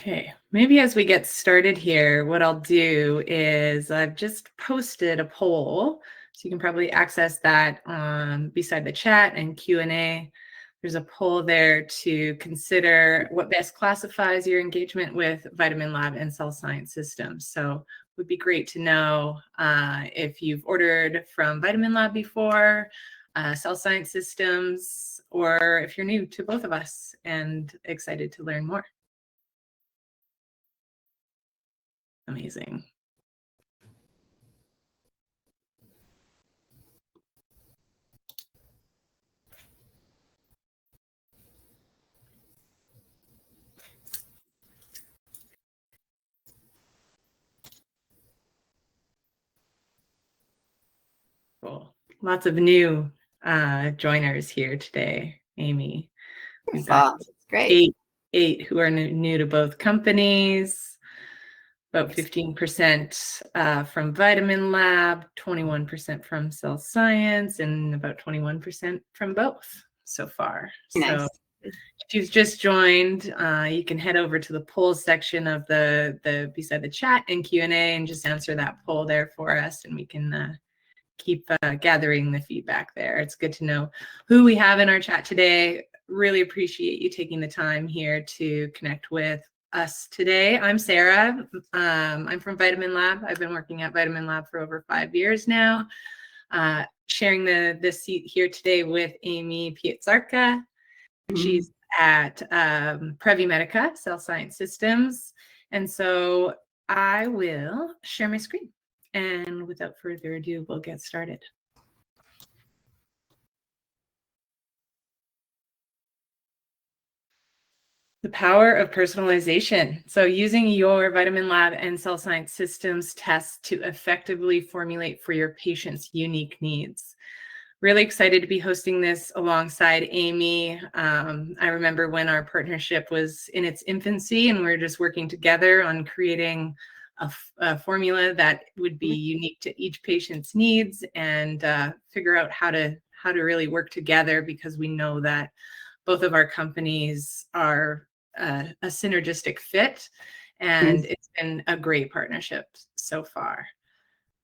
Okay, maybe as we get started here, what I'll do is I've just posted a poll, so you can probably access that beside the chat and Q&A. There's a poll there to consider what best classifies your engagement with VitaminLab and cell science systems. So it would be great to know if you've ordered from VitaminLab before, cell science systems, or if you're new to both of us and excited to learn more. Amazing. Cool. Lots of new joiners here today, Amy. We've got great. eight who are new to both companies, about 15% from VitaminLab, 21% from Cell Science, and about 21% from both so far. Nice. So if you've just joined, you can head over to the polls section of the beside the chat and Q&A and just answer that poll there for us, and we can keep gathering the feedback there. It's good to know who we have in our chat today. Really appreciate you taking the time here to connect with us today. I'm Sarah. I'm from VitaminLab. I've been working at VitaminLab for over 5 years now. Sharing the seat here today with Amy Pietzarka. She's at PreviMedica, Cell Science Systems. And so I will share my screen. And without further ado, we'll get started. The power of personalization. So using your VitaminLab and Cell Science Systems tests to effectively formulate for your patient's unique needs. Really excited to be hosting this alongside Amy. I remember when our partnership was in its infancy and we were just working together on creating a formula that would be unique to each patient's needs and figure out how to really work together, because we know that both of our companies are a synergistic fit, and it's been a great partnership so far.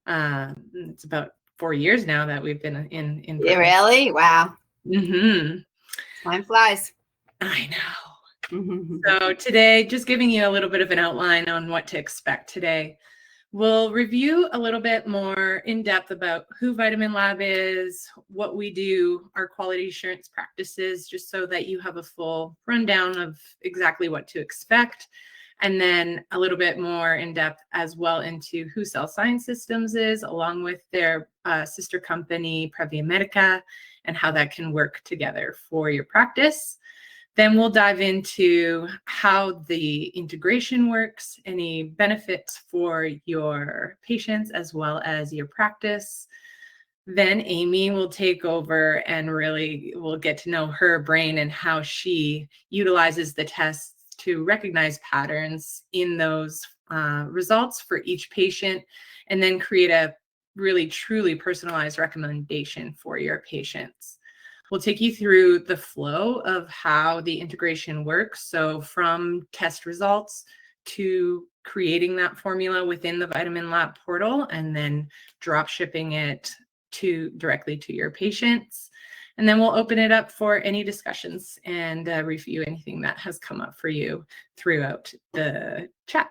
It's about 4 years now that we've been in Yeah, really? Wow. Time flies. I know. So today, just giving you a little bit of an outline on what to expect today. We'll review a little bit more in depth about who VitaminLab is, what we do, our quality assurance practices, just so that you have a full rundown of exactly what to expect. And then a little bit more in depth as well into who Cell Science Systems is, along with their sister company, PreviMedica, and how that can work together for your practice. Then we'll dive into how the integration works, any benefits for your patients as well as your practice. Then Amy will take over and really we'll get to know her brain and how she utilizes the tests to recognize patterns in those results for each patient, and then create a really truly personalized recommendation for your patients. We'll take you through the flow of how the integration works. So from test results to creating that formula within the VitaminLab portal and then drop shipping it directly to your patients. And then we'll open it up for any discussions and review anything that has come up for you throughout the chat.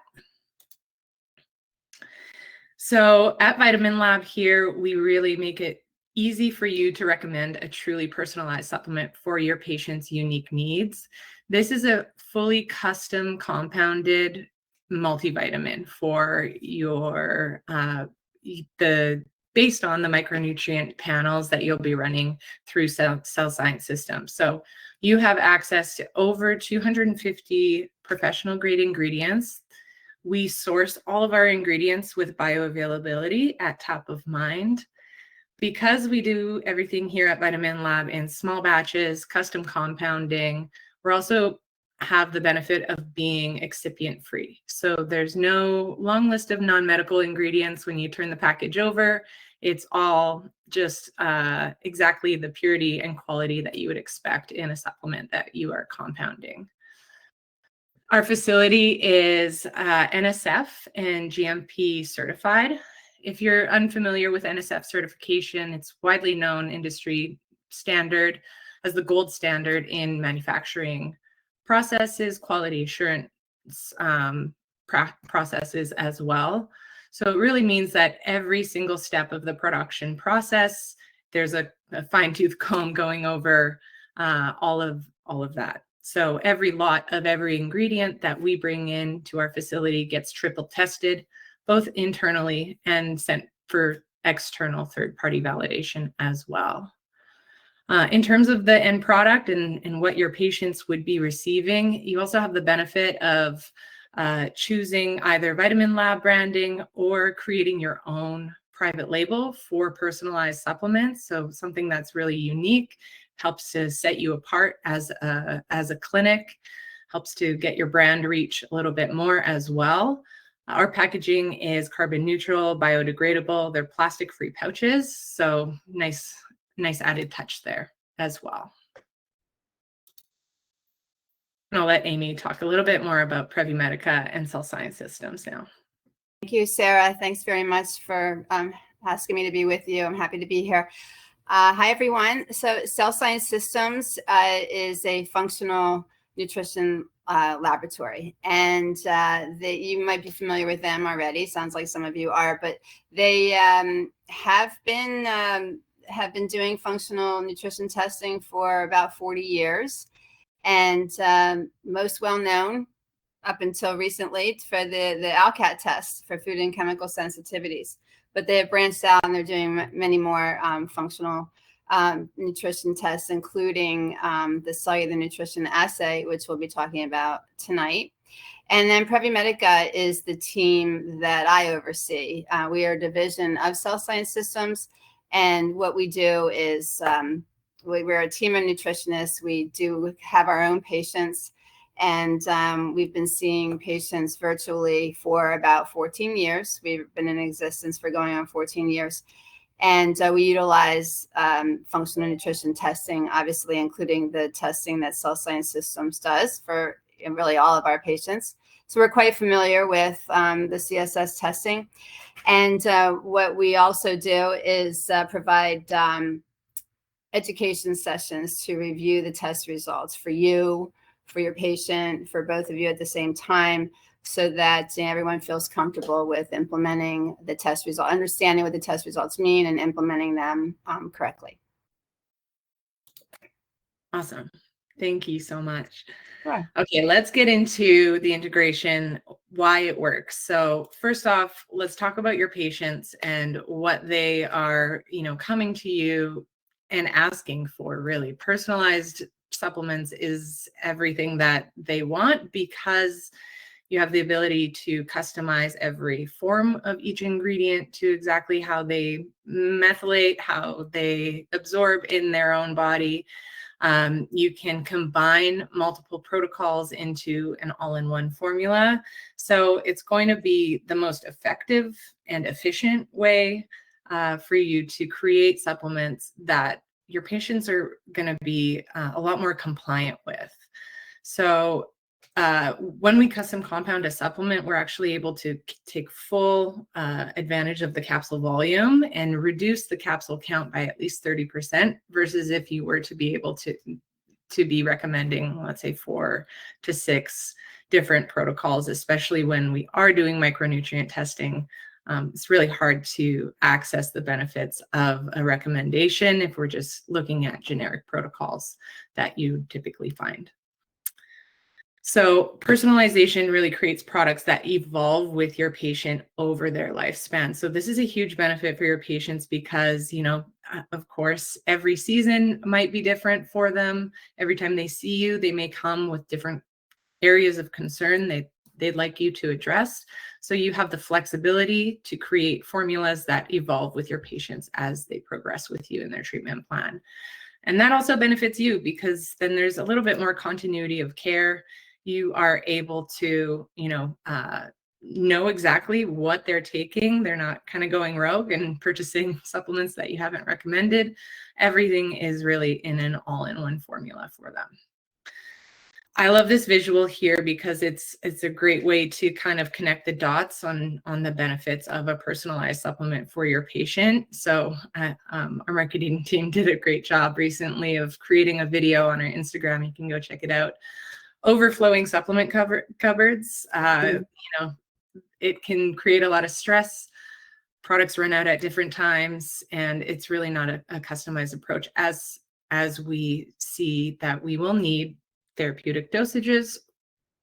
So at VitaminLab here, we really make it easy for you to recommend a truly personalized supplement for your patient's unique needs. This is a fully custom compounded multivitamin for your based on the micronutrient panels that you'll be running through Cell Science Systems. So you have access to over 250 professional grade ingredients. We source all of our ingredients with bioavailability at top of mind. Because we do everything here at VitaminLab in small batches, custom compounding, we're also have the benefit of being excipient free. So there's no long list of non-medical ingredients when you turn the package over. It's all just exactly the purity and quality that you would expect in a supplement that you are compounding. Our facility is NSF and GMP certified. If you're unfamiliar with NSF certification, it's widely known industry standard as the gold standard in manufacturing processes, quality assurance processes as well. So it really means that every single step of the production process, there's a fine-tooth comb going over all of that. So every lot of every ingredient that we bring in to our facility gets triple tested, both internally and sent for external third-party validation as well. In terms of the end product and what your patients would be receiving, you also have the benefit of choosing either VitaminLab branding or creating your own private label for personalized supplements. So something that's really unique, helps to set you apart as a clinic, helps to get your brand reach a little bit more as well. Our packaging is carbon neutral, biodegradable. They're plastic-free pouches, so nice added touch there as well. And I'll let Amy talk a little bit more about PreviMedica and Cell Science Systems now. Thank you, Sarah. Thanks very much for asking me to be with you. I'm happy to be here. Hi, everyone. So Cell Science Systems is a functional nutrition laboratory, and you might be familiar with them already. Sounds like some of you are, but they have been doing functional nutrition testing for about 40 years, and most well known up until recently for the ALCAT test for food and chemical sensitivities. But they have branched out and they're doing many more functional nutrition tests, including the Cellular Nutrition Assay, which we'll be talking about tonight. And then PreviMedica is the team that I oversee. We are a division of Cell Science Systems. And what we do is we're a team of nutritionists. We do have our own patients. And we've been seeing patients virtually for about 14 years. We've been in existence for going on 14 years. And we utilize functional nutrition testing, obviously, including the testing that Cell Science Systems does for really all of our patients. So we're quite familiar with the CSS testing. And what we also do is provide education sessions to review the test results for you, for your patient, for both of you at the same time, so that everyone feels comfortable with implementing the test result, understanding what the test results mean and implementing them correctly. Awesome. Thank you so much. Sure. Okay, let's get into the integration, why it works. So first off, let's talk about your patients and what they are, coming to you and asking for. Really, personalized supplements is everything that they want, because you have the ability to customize every form of each ingredient to exactly how they methylate, how they absorb in their own body. You can combine multiple protocols into an all-in-one formula. So it's going to be the most effective and efficient way for you to create supplements that your patients are going to be a lot more compliant with. So when we custom compound a supplement, we're actually able to take full advantage of the capsule volume and reduce the capsule count by at least 30% versus if you were to be able to be recommending, let's say, 4 to 6 different protocols, especially when we are doing micronutrient testing. It's really hard to access the benefits of a recommendation if we're just looking at generic protocols that you typically find. So personalization really creates products that evolve with your patient over their lifespan. So this is a huge benefit for your patients because, of course, every season might be different for them. Every time they see you, they may come with different areas of concern they'd like you to address. So you have the flexibility to create formulas that evolve with your patients as they progress with you in their treatment plan. And that also benefits you because then there's a little bit more continuity of care. You are able to, know exactly what they're taking. They're not kind of going rogue and purchasing supplements that you haven't recommended. Everything is really in an all-in-one formula for them. I love this visual here because it's a great way to kind of connect the dots on the benefits of a personalized supplement for your patient. So our marketing team did a great job recently of creating a video on our Instagram. You can go check it out. Overflowing supplement cupboards. You know, it can create a lot of stress. Products run out at different times, and it's really not a customized approach as we see that we will need therapeutic dosages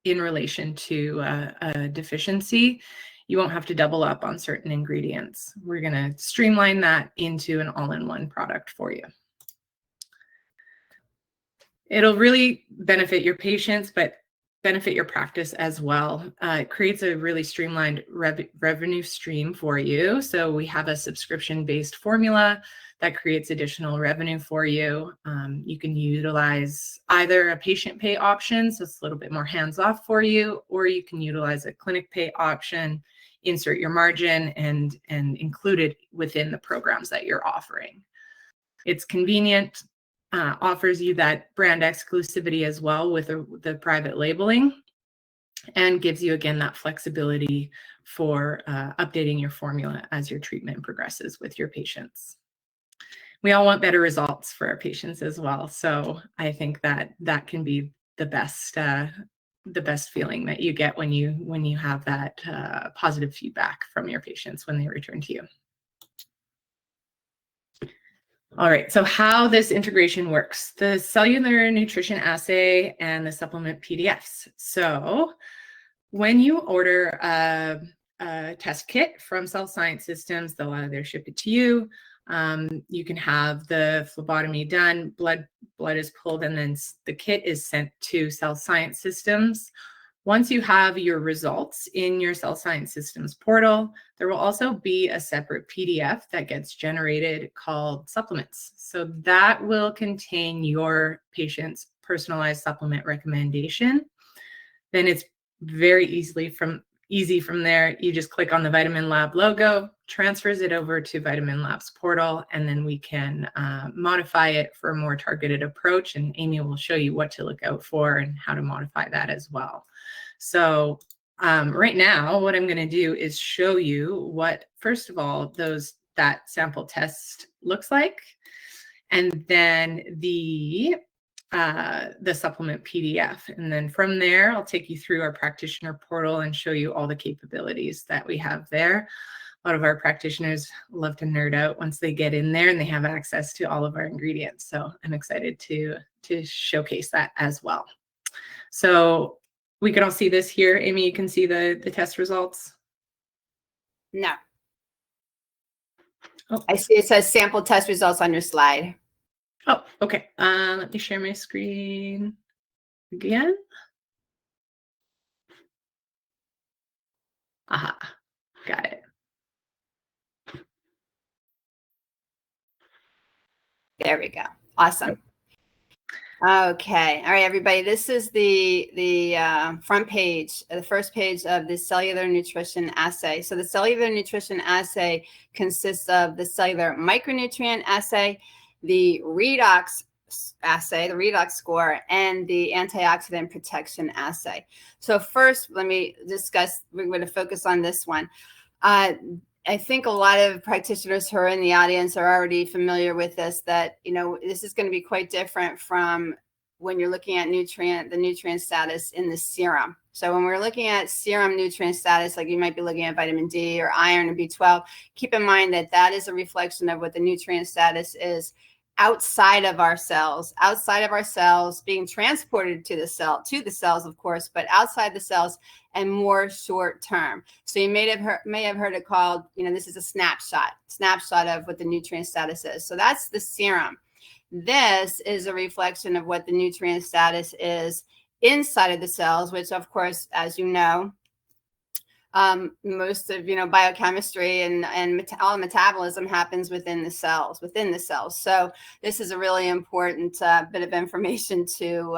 in relation to a deficiency. You won't have to double up on certain ingredients. We're going to streamline that into an all-in-one product for you. It'll really benefit your patients, but benefit your practice as well. It creates a really streamlined revenue stream for you. So we have a subscription-based formula that creates additional revenue for you. You can utilize either a patient pay option, so it's a little bit more hands-off for you, or you can utilize a clinic pay option, insert your margin, and include it within the programs that you're offering. It's convenient, offers you that brand exclusivity as well with the private labeling, and gives you, again, that flexibility for updating your formula as your treatment progresses with your patients. We all want better results for our patients as well. So I think that can be the best feeling that you get when you have that positive feedback from your patients when they return to you. All right, so how this integration works: the Cellular Nutrition Assay and the supplement PDFs. So when you order a test kit from Cell Science Systems, they'll either ship it to you. You can have the phlebotomy done, blood is pulled, and then the kit is sent to Cell Science Systems. Once you have your results in your Cell Science Systems portal, there will also be a separate PDF that gets generated called supplements. So that will contain your patient's personalized supplement recommendation. Then it's very easy from there. You just click on the VitaminLab logo, transfers it over to VitaminLab's portal, and then we can modify it for a more targeted approach. And Amy will show you what to look out for and how to modify that as well. So right now, what I'm going to do is show you what, first of all, that sample test looks like, and then the supplement PDF. And then from there, I'll take you through our practitioner portal and show you all the capabilities that we have there. A lot of our practitioners love to nerd out once they get in there and they have access to all of our ingredients. So I'm excited to showcase that as well. So we can all see this here. Amy, you can see the test results? No. Oh. I see it says sample test results on your slide. Oh, okay. Let me share my screen again. Aha, got it. There we go. Awesome. Okay. All right, everybody. This is the front page, the first page of the Cellular Nutrition Assay. So the Cellular Nutrition Assay consists of the Cellular Micronutrient Assay, the redox assay, the redox score, and the antioxidant protection assay. So first, let me discuss, we're going to focus on this one. I think a lot of practitioners who are in the audience are already familiar with this, that, you know, this is going to be quite different from when you're looking at the nutrient status in the serum. So when we're looking at serum nutrient status, like you might be looking at vitamin D or iron or B12, keep in mind that that is a reflection of what the nutrient status is outside of our cells, being transported to the cells, of course, but outside the cells and more short term. So you may have heard it called, you know, this is a snapshot of what the nutrient status is. So that's the serum. This is a reflection of what the nutrient status is inside of the cells, which, of course, as you know, most of, biochemistry and all metabolism happens within the cells. So this is a really important bit of information to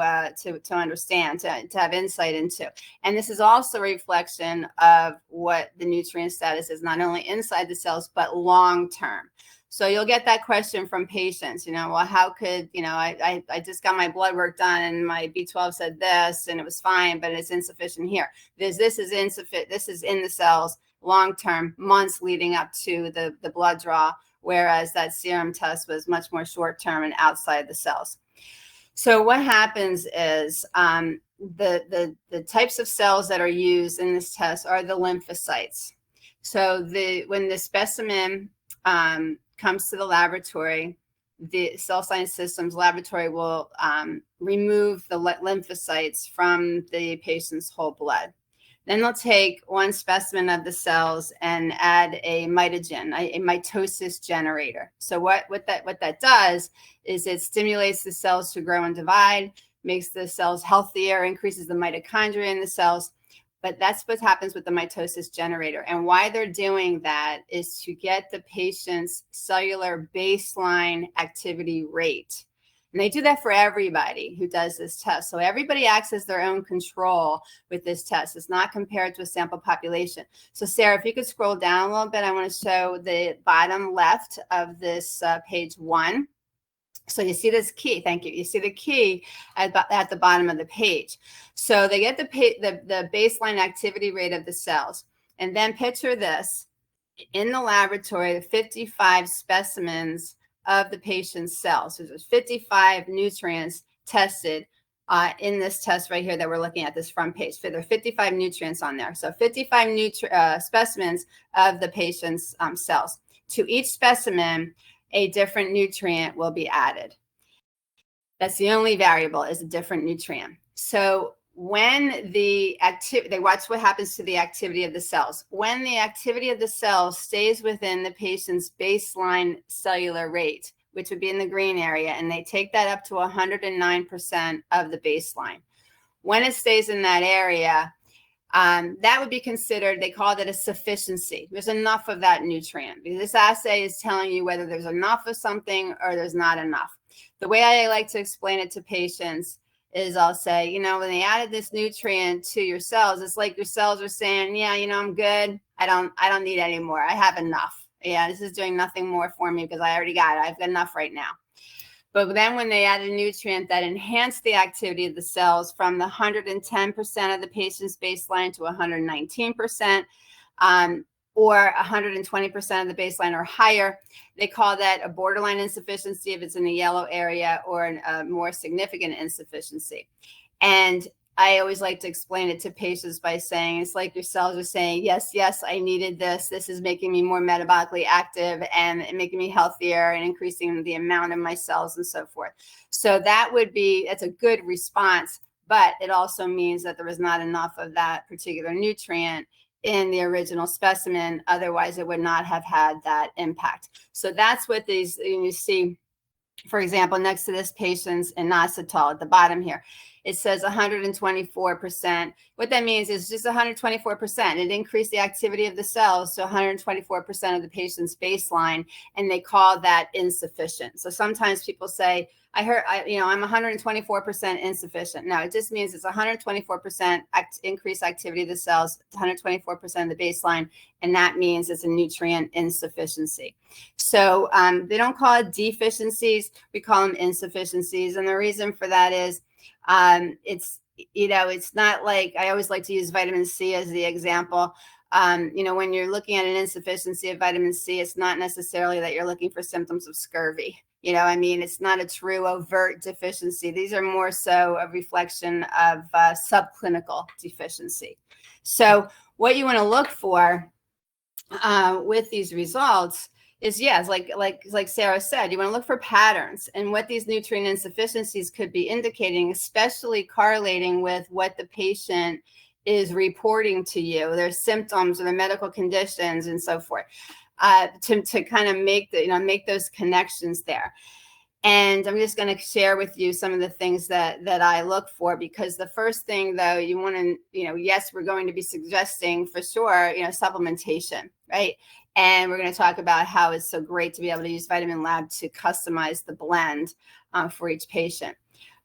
understand, to have insight into. And this is also a reflection of what the nutrient status is, not only inside the cells, but long term. So you'll get that question from patients, well, how could, I just got my blood work done and my B12 said this and it was fine, but it's insufficient here. This is insufficient. This is in the cells long-term, months leading up to the blood draw, whereas that serum test was much more short-term and outside the cells. So what happens is the types of cells that are used in this test are the lymphocytes. So when the specimen comes to the laboratory, the Cell Science Systems laboratory will remove the lymphocytes from the patient's whole blood. Then they'll take one specimen of the cells and add a mitogen, a mitosis generator. So what that does is it stimulates the cells to grow and divide, makes the cells healthier, increases the mitochondria in the cells. But that's what happens with the mitosis generator. And why they're doing that is to get the patient's cellular baseline activity rate. And they do that for everybody who does this test. So everybody acts as their own control with this test. It's not compared to a sample population. So Sarah, if you could scroll down a little bit, I want to show the bottom left of this page 1. So you see this key, thank you. You see the key at the bottom of the page. So they get the baseline activity rate of the cells. And then picture this. In the laboratory, the 55 specimens of the patient's cells. So there's 55 nutrients tested in this test right here that we're looking at, this front page. So there are 55 nutrients on there. So 55 specimens of the patient's cells. To each specimen, a different nutrient will be added. That's the only variable, is a different nutrient. So when they watch what happens to the activity of the cells. When the activity of the cells stays within the patient's baseline cellular rate, which would be in the green area, and they take that up to 109% of the baseline. When it stays in that area, that would be considered, they call it a sufficiency. There's enough of that nutrient. Because this assay is telling you whether there's enough of something or there's not enough. The way I like to explain it to patients is I'll say, when they added this nutrient to your cells, it's like your cells are saying, yeah, I'm good. I don't need any more. I have enough. Yeah, this is doing nothing more for me because I already got it. I've got enough right now. But then when they add a nutrient that enhanced the activity of the cells from the 110% of the patient's baseline to 119%, or 120% of the baseline or higher, they call that a borderline insufficiency if it's in the yellow area, or a more significant insufficiency. And I always like to explain it to patients by saying, it's like your cells are saying, yes, I needed this. This is making me more metabolically active and making me healthier and increasing the amount of my cells and so forth. So that's a good response, but it also means that there was not enough of that particular nutrient in the original specimen. Otherwise, it would not have had that impact. So that's what these, you see, for example, next to this patient's inositol at the bottom here, it says 124%. What that means is just 124%. It increased the activity of the cells to 124% of the patient's baseline, and they call that insufficient. So sometimes people say, I'm 124% insufficient. No, it just means it's 124% increased activity of the cells, 124% of the baseline, and that means it's a nutrient insufficiency. So they don't call it deficiencies, we call them insufficiencies. And the reason for that is it's not like, I always like to use vitamin C as the example. When you're looking at an insufficiency of vitamin C, it's not necessarily that you're looking for symptoms of scurvy. It's not a true overt deficiency. These are more so a reflection of subclinical deficiency. So what you want to look for with these results is, yes, like Sarah said, you want to look for patterns and what these nutrient insufficiencies could be indicating, especially correlating with what the patient is reporting to you, their symptoms or their medical conditions and so forth, to kind of make those connections there. And I'm just going to share with you some of the things that I look for, because the first thing, though, you want to, yes, we're going to be suggesting for sure, supplementation, right? And we're going to talk about how it's so great to be able to use VitaminLab to customize the blend for each patient.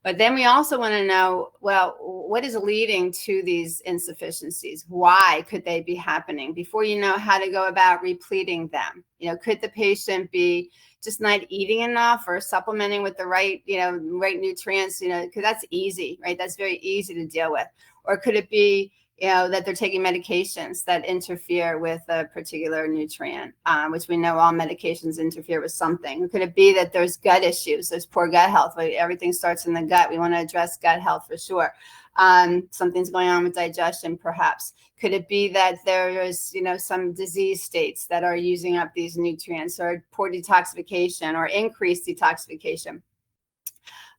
But then we also want to know, well, what is leading to these insufficiencies? Why could they be happening before you know how to go about repleting them? Could the patient be just not eating enough or supplementing with the right, right nutrients, because that's easy, right? That's very easy to deal with. Or could it be, that they're taking medications that interfere with a particular nutrient, which we know all medications interfere with something. Could it be that there's gut issues? There's poor gut health. Everything starts in the gut. We want to address gut health for sure. Something's going on with digestion, perhaps. Could it be that there is, some disease states that are using up these nutrients, or poor detoxification or increased detoxification?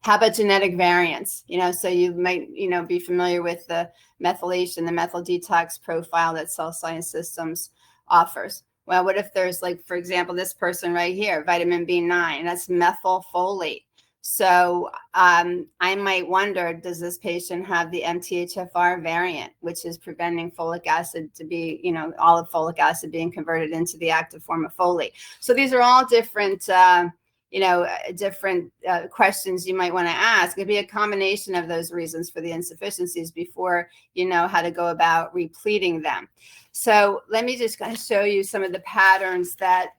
How about genetic variants? So you might, be familiar with the methylation, the methyl detox profile that Cell Science Systems offers. Well, what if there's, like, for example, this person right here, vitamin B9, that's methylfolate. So I might wonder, does this patient have the MTHFR variant, which is preventing folic acid to be, all of folic acid being converted into the active form of folate? So these are all different different questions you might want to ask. It'd be a combination of those reasons for the insufficiencies before you know how to go about repleting them. So let me just kind of show you some of the patterns that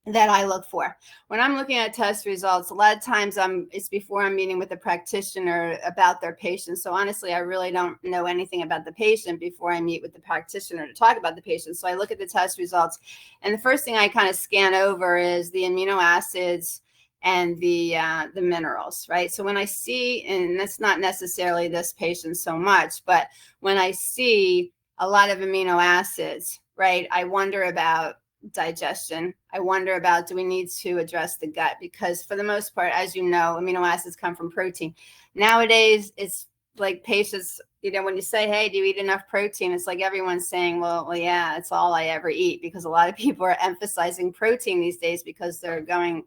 that I look for. When I'm looking at test results, a lot of times it's before I'm meeting with the practitioner about their patient. So honestly, I really don't know anything about the patient before I meet with the practitioner to talk about the patient. So I look at the test results, and the first thing I kind of scan over is the amino acids and the minerals, right? So when I see, and that's not necessarily this patient so much, but when I see a lot of amino acids, right, I wonder about digestion. I wonder about, do we need to address the gut? Because for the most part, as you know, amino acids come from protein. Nowadays, it's like patients, when you say, hey, do you eat enough protein? It's like everyone's saying, well, yeah, it's all I ever eat, because a lot of people are emphasizing protein these days because they're going,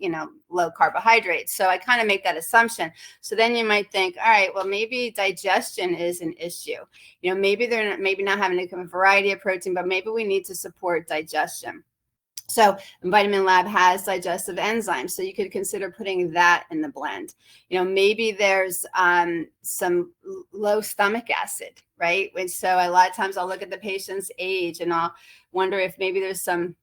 low carbohydrates. So I kind of make that assumption. So then you might think, all right, well, maybe digestion is an issue. Maybe they're not having a variety of protein, but maybe we need to support digestion. So VitaminLab has digestive enzymes, so you could consider putting that in the blend. Maybe there's some low stomach acid, right? And so a lot of times I'll look at the patient's age and I'll wonder if maybe there's some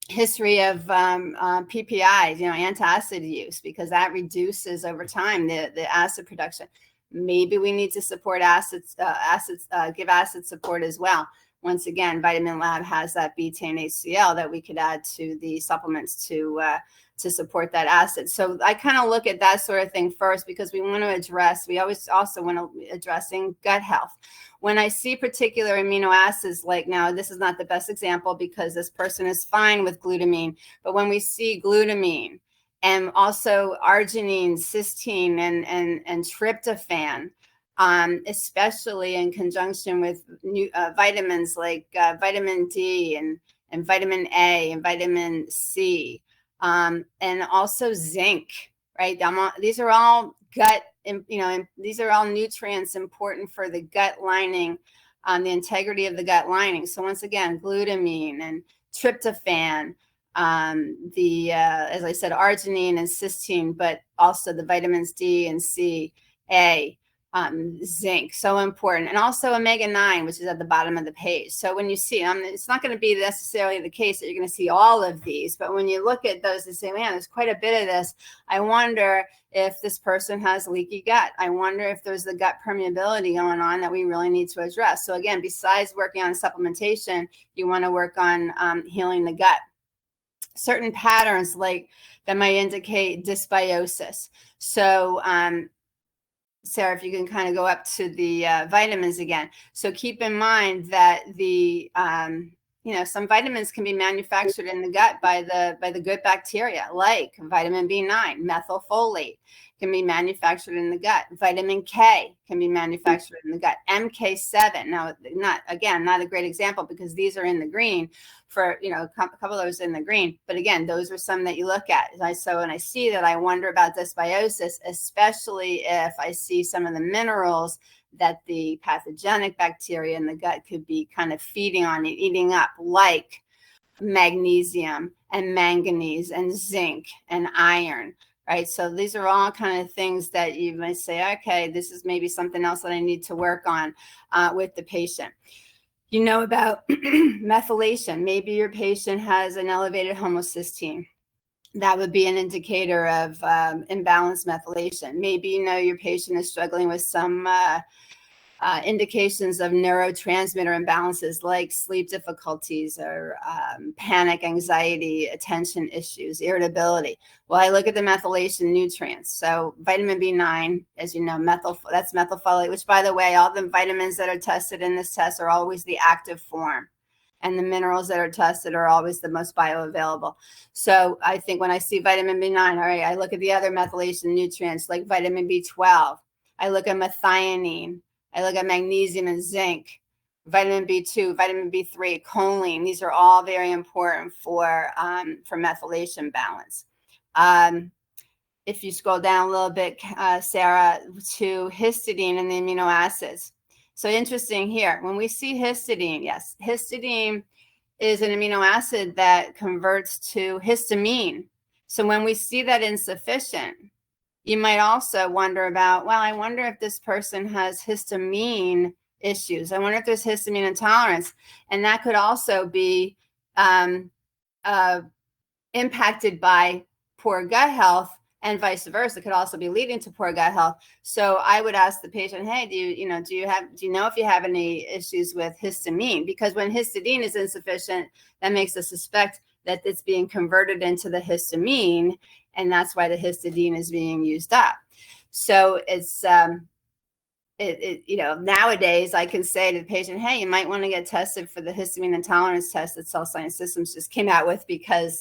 history of PPIs, antacid use, because that reduces over time the acid production. Maybe we need to support give acid support as well. Once again, VitaminLab has that betaine HCl that we could add to the supplements to support that acid. So I kind of look at that sort of thing first, because we always also want to addressing gut health. When I see particular amino acids, like now, this is not the best example because this person is fine with glutamine, but when we see glutamine and also arginine, cysteine, and tryptophan, especially in conjunction with vitamins like vitamin D and vitamin A and vitamin C, and also zinc, right? These are all gut, these are all nutrients important for the gut lining, the integrity of the gut lining. So once again, glutamine and tryptophan, as I said, arginine and cysteine, but also the vitamins D and C, A, zinc, so important, and also omega-9, which is at the bottom of the page. So when you see, it's not going to be necessarily the case that you're going to see all of these, but when you look at those and say, man, there's quite a bit of this, I wonder if this person has leaky gut. I wonder if there's the gut permeability going on that we really need to address. So again, besides working on supplementation, you want to work on healing the gut. Certain patterns like that might indicate dysbiosis. So Sarah, if you can kind of go up to the vitamins again. So keep in mind that the some vitamins can be manufactured in the gut by the good bacteria, like vitamin B9, methylfolate can be manufactured in the gut. Vitamin K can be manufactured in the gut. MK7, now not a great example because these are in the green for, a couple of those in the green. But again, those are some that you look at. So when I see that, I wonder about dysbiosis, especially if I see some of the minerals that the pathogenic bacteria in the gut could be kind of feeding on and eating up, like magnesium and manganese and zinc and iron. right? So these are all kind of things that you might say, okay, this is maybe something else that I need to work on with the patient. You know about methylation. Maybe your patient has an elevated homocysteine. That would be an indicator of imbalanced methylation. Maybe you know your patient is struggling with some indications of neurotransmitter imbalances like sleep difficulties or panic, anxiety, attention issues, irritability. Well, I look at the methylation nutrients. So vitamin B9, as you know, that's methylfolate, which, by the way, all the vitamins that are tested in this test are always the active form. And the minerals that are tested are always the most bioavailable. So I think when I see vitamin B9, all right, I look at the other methylation nutrients like vitamin B12. I look at methionine. I look at magnesium and zinc, vitamin B2, vitamin B3, choline. These are all very important for methylation balance. If you scroll down a little bit, Sarah, to histidine and the amino acids. So interesting here, when we see histidine, yes, histidine is an amino acid that converts to histamine. So when we see that insufficient, you might also wonder about, well, I wonder if this person has histamine issues. I wonder if there's histamine intolerance. And that could also be impacted by poor gut health, and vice versa. It could also be leading to poor gut health. So I would ask the patient, hey, do you know if you have any issues with histamine? Because when histidine is insufficient, that makes us suspect that it's being converted into the histamine, and that's why the histidine is being used up. So it's nowadays I can say to the patient, hey, you might want to get tested for the histamine intolerance test that Cell Science Systems just came out with, because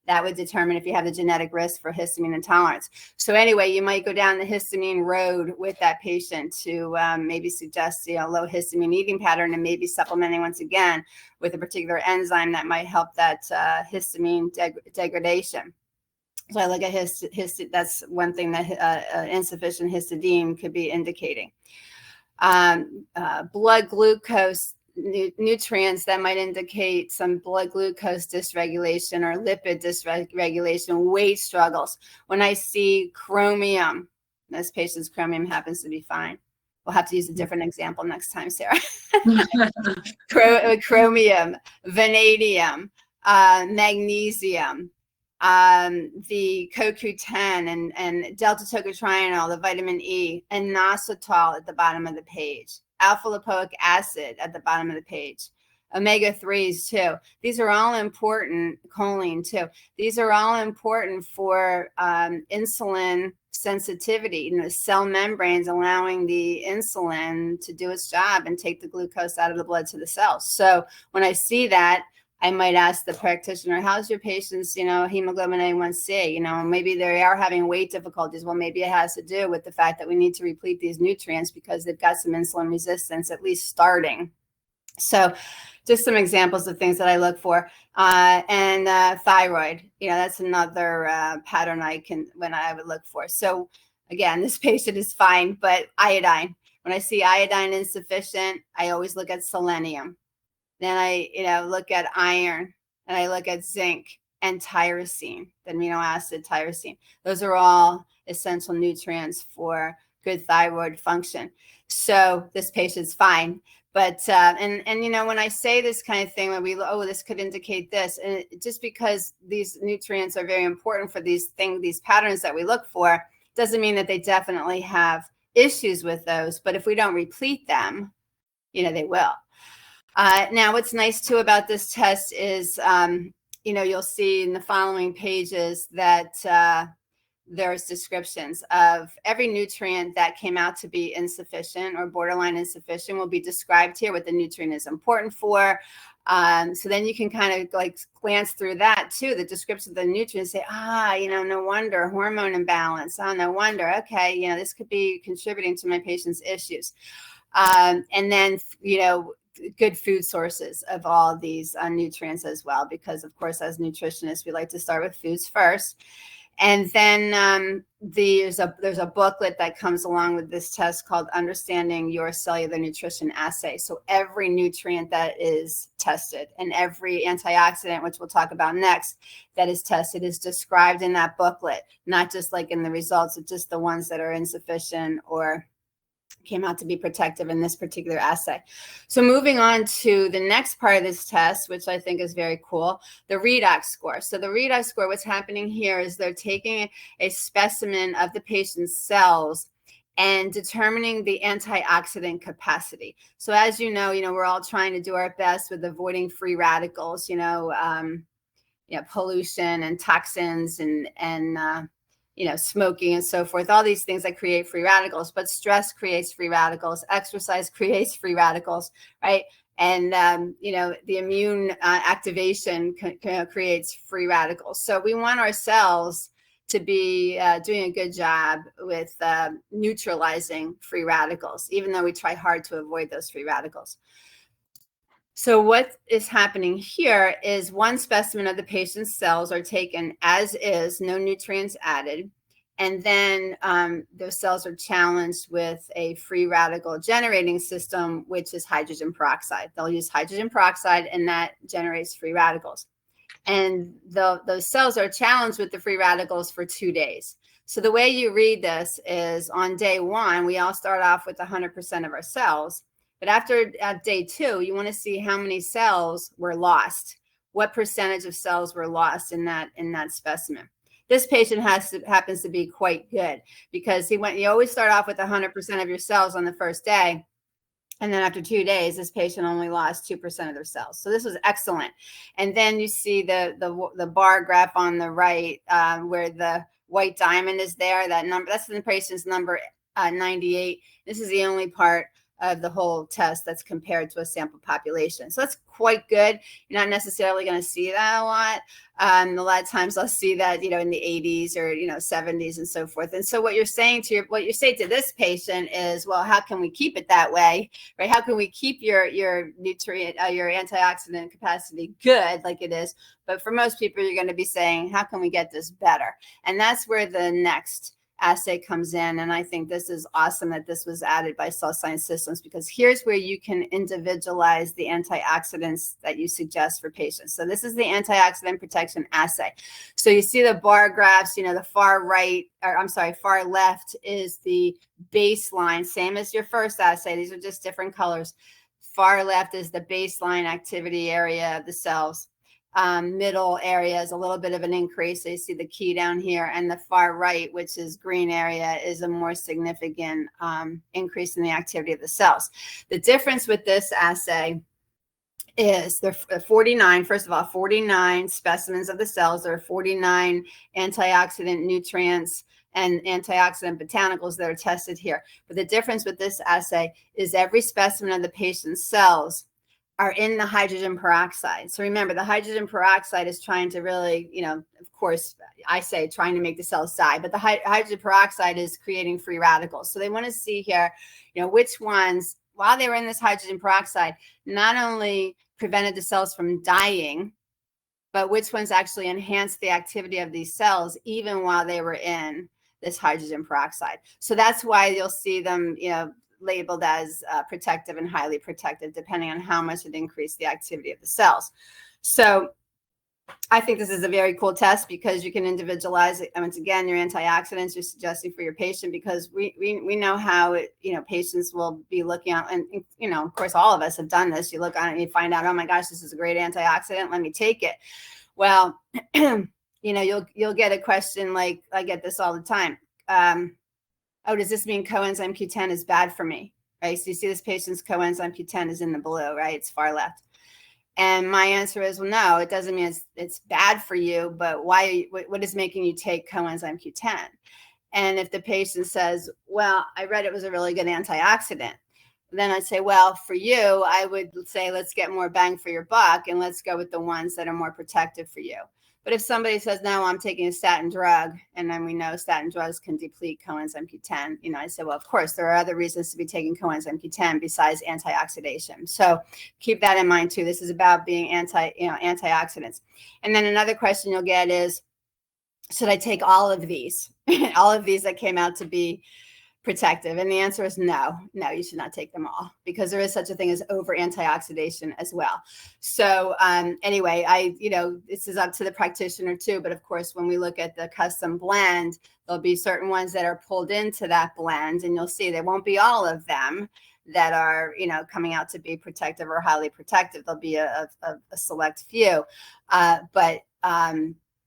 that would determine if you have the genetic risk for histamine intolerance. So anyway, you might go down the histamine road with that patient to maybe suggest low histamine eating pattern, and maybe supplementing once again with a particular enzyme that might help that histamine degradation. So I look at that's one thing that insufficient histidine could be indicating. Blood glucose nutrients that might indicate some blood glucose dysregulation or lipid dysregulation, weight struggles. When I see chromium, this patient's chromium happens to be fine. We'll have to use a different example next time, Sarah. Chromium, vanadium, magnesium, the CoQ10 and delta tocotrienol, the vitamin E, and inositol at the bottom of the page, alpha lipoic acid at the bottom of the page, omega-3s too. These are all important, choline too. These are all important for insulin sensitivity, cell membranes allowing the insulin to do its job and take the glucose out of the blood to the cells. So when I see that, I might ask the practitioner, how's your patient's, hemoglobin A1C? Maybe they are having weight difficulties. Well, maybe it has to do with the fact that we need to replete these nutrients because they've got some insulin resistance, at least starting. So just some examples of things that I look for. And thyroid, that's another pattern I would look for. So again, this patient is fine, but iodine. When I see iodine insufficient, I always look at selenium. Then I, look at iron, and I look at zinc and tyrosine, the amino acid tyrosine. Those are all essential nutrients for good thyroid function. So this patient's fine. But, when I say this kind of thing, when this could indicate this, and just because these nutrients are very important for these patterns that we look for, doesn't mean that they definitely have issues with those. But if we don't replete them, they will. Now, what's nice too about this test is, you'll see in the following pages that there's descriptions of every nutrient that came out to be insufficient or borderline insufficient will be described here, what the nutrient is important for. So then you can kind of glance through that too, the description of the nutrients, say, no wonder, hormone imbalance. Oh, no wonder. Okay, this could be contributing to my patient's issues. And then, good food sources of all these nutrients as well, because of course, as nutritionists, we like to start with foods first. And then there's a booklet that comes along with this test called Understanding Your Cellular Nutrition Assay. So every nutrient that is tested and every antioxidant, which we'll talk about next, that is tested is described in that booklet, not just like in the results, but just the ones that are insufficient or came out to be protective in this particular assay. So moving on to the next part of this test, which I think is very cool, the redox score. So the redox score, what's happening here is they're taking a specimen of the patient's cells and determining the antioxidant capacity. So as you know, we're all trying to do our best with avoiding free radicals, pollution and toxins and smoking and so forth, all these things that create free radicals, but stress creates free radicals, exercise creates free radicals, right? And, the immune activation creates free radicals. So we want our cells to be doing a good job with neutralizing free radicals, even though we try hard to avoid those free radicals. So what is happening here is one specimen of the patient's cells are taken as is, no nutrients added. And then those cells are challenged with a free radical generating system, which is hydrogen peroxide. They'll use hydrogen peroxide and that generates free radicals. And those cells are challenged with the free radicals for 2 days. So the way you read this is on day 1, we all start off with 100% of our cells. But after day 2, you want to see how many cells were lost. What percentage of cells were lost in that specimen? This patient happens to be quite good because you always start off with 100% of your cells on the first day. And then after 2 days, this patient only lost 2% of their cells. So this was excellent. And then you see the bar graph on the right where the white diamond is there. That number, that's the patient's number 98. This is the only part of the whole test that's compared to a sample population. So that's quite good. You're not necessarily going to see that a lot. A lot of times I'll see that, in the 80s or, 70s and so forth. And so what you say to this patient is, well, how can we keep it that way, right? How can we keep your nutrient, your antioxidant capacity good like it is? But for most people, you're going to be saying, how can we get this better? And that's where the next assay comes in. And I think this is awesome that this was added by Cell Science Systems, because here's where you can individualize the antioxidants that you suggest for patients. So this is the antioxidant protection assay. So you see the bar graphs, the far left is the baseline, same as your first assay. These are just different colors. Far left is the baseline activity area of the cells. Middle area is a little bit of an increase. So you see the key down here, and the far right, which is green area, is a more significant increase in the activity of the cells. The difference with this assay is there are 49, first of all, 49 specimens of the cells. There are 49 antioxidant nutrients and antioxidant botanicals that are tested here. But the difference with this assay is every specimen of the patient's cells are in the hydrogen peroxide. So remember, the hydrogen peroxide is trying to really, of course, I say trying to make the cells die, but the hydrogen peroxide is creating free radicals. So they want to see here, which ones, while they were in this hydrogen peroxide, not only prevented the cells from dying, but which ones actually enhanced the activity of these cells even while they were in this hydrogen peroxide. So that's why you'll see them, labeled as protective and highly protective, depending on how much it increased the activity of the cells. So I think this is a very cool test because you can individualize it. Once again, your antioxidants you're suggesting for your patient, because we know how patients will be looking at, and of course all of us have done this. You look on it and you find out, oh my gosh, this is a great antioxidant, let me take it. Well, you'll get a question like, I get this all the time. Oh, does this mean coenzyme Q10 is bad for me? Right? So you see this patient's coenzyme Q10 is in the blue, right? It's far left. And my answer is, well, no, it doesn't mean it's bad for you, but what is making you take coenzyme Q10? And if the patient says, well, I read it was a really good antioxidant, then I'd say, well, for you, I would say, let's get more bang for your buck and let's go with the ones that are more protective for you. But if somebody says, no, I'm taking a statin drug, and then we know statin drugs can deplete coenzyme Q10, I say, well, of course, there are other reasons to be taking coenzyme Q10 besides antioxidation. So keep that in mind too. This is about being antioxidants. And then another question you'll get is, should I take all of these, all of these that came out to be protective? And the answer is no, you should not take them all, because there is such a thing as over antioxidation as well. So anyway, this is up to the practitioner too. But of course, when we look at the custom blend, there'll be certain ones that are pulled into that blend, and you'll see there won't be all of them that are, coming out to be protective or highly protective. There'll be a select few, but